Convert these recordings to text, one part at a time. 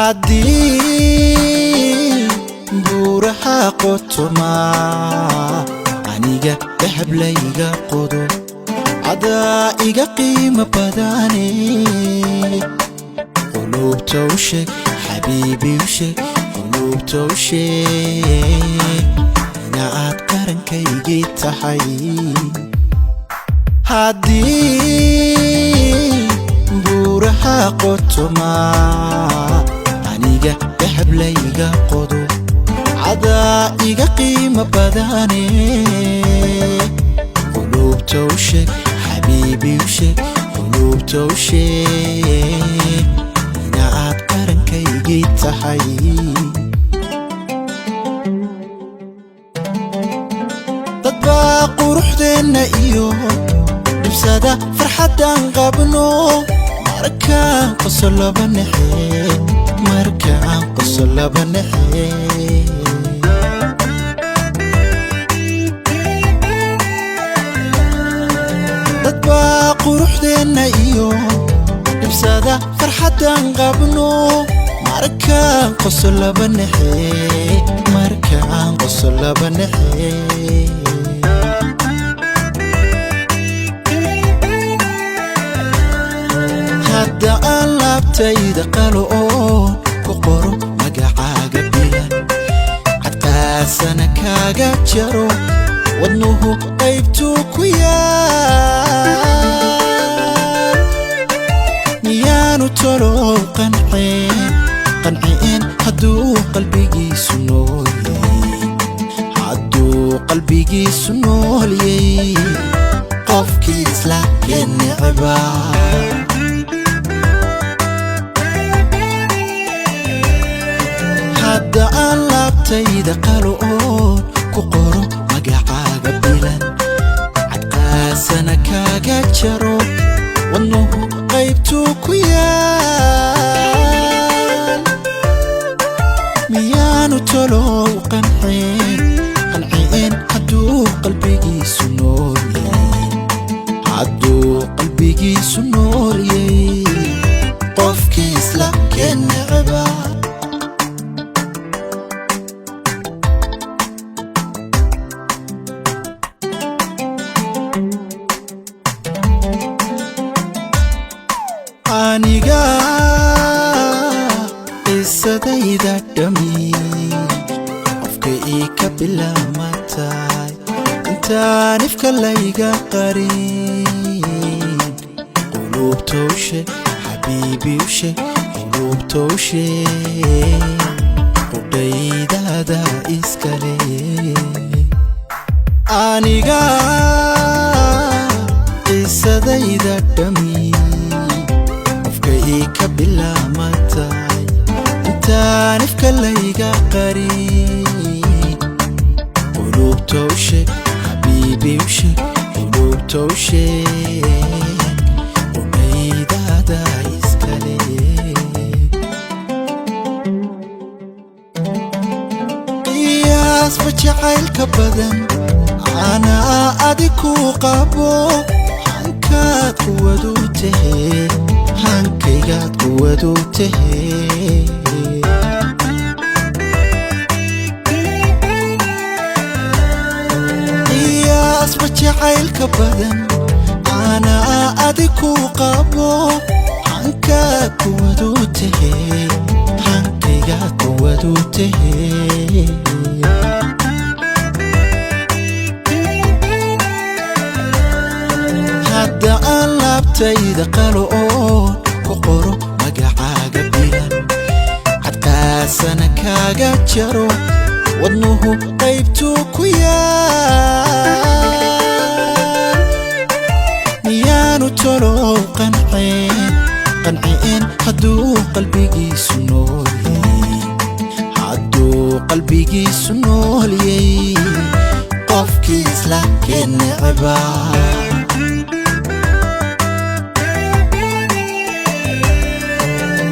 haddii buuraha qotoma aniga dahab layga qodo cadaa iga qiimo badane qulubta u sheeg xabiibi u sheeg qulubta u sheeg inaad qarankaygii tahay haddii buuraha qotoma aniga dahab layga qodo cadaa iga qiimo badane qulubta u sheeg xabiibi u sheeg qulubta u sheeg inaad qarankaygii tahay dad baa quruxdeenna iyo dhibsada farxaddaan qabno markaan qosolaba naxe markaan qosolaba naxe dad baa quruxdeenna iyo dhibsada farxaddaan qabno markaan qosolaba naxe markaan qosolaba naxe hadda aan laabtayda qalo oo ku qoro magacaaga bilan cadqaasana kaaga jaro wadnuhu qaybtuu ku yaal miyaanu tolow qanceen hadduu qalbigiisu noolyey qofkii isla keenecba hadda aan laabtayda qalo oo ku qoro magacaaga bilan cadqaasana kaaga jaro wadnuhu qaybtuu ku yaal miyaanu tolow qanceen hadduu qalbigiisu noolyey qofkii isla keenecba aniga qisadayda dhami qofka ii ka bilaamatay intaan ifka layga qarin qulubta u sheeg xabiibi u sheeg qulubta u sheeg qudhaydada iskale aniga qisadayda dhami ka bilaamatay intaan ifka layga qarin qulubta u sheeg xabiibi u sheeg qulubta u sheeg qudhaydada iskale qiyaasba jacaylka badan anaa adiku qabo hankaad quwadu tahe hankaygaad quwadu tahe qiyaasba jacaylka badan anaa adiku qabo hankaad quwadu tahe hankaygaad quwadu tahe hadda aan laabtayda qalo oo ku qoro magacaaga bilan cadqaasana kaaga jaro wadnuhu qaybtuu ku yaal miyaanu tolow qanceen hadduu qalbigiisu noolyey qofkii isla keenecba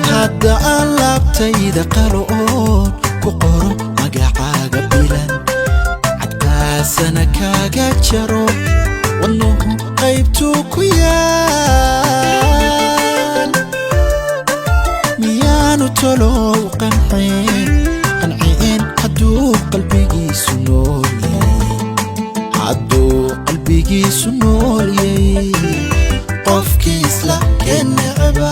hadda aan laabtayda qalo oo ku qoro magacaaga bilan cadqaasana kaaga jaro wadnuhu qaybtuu ku yaal aanu tolo qanceen hadduu qalbigiisu nool yahay qofkii isla keenacba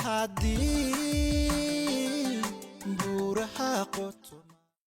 haddii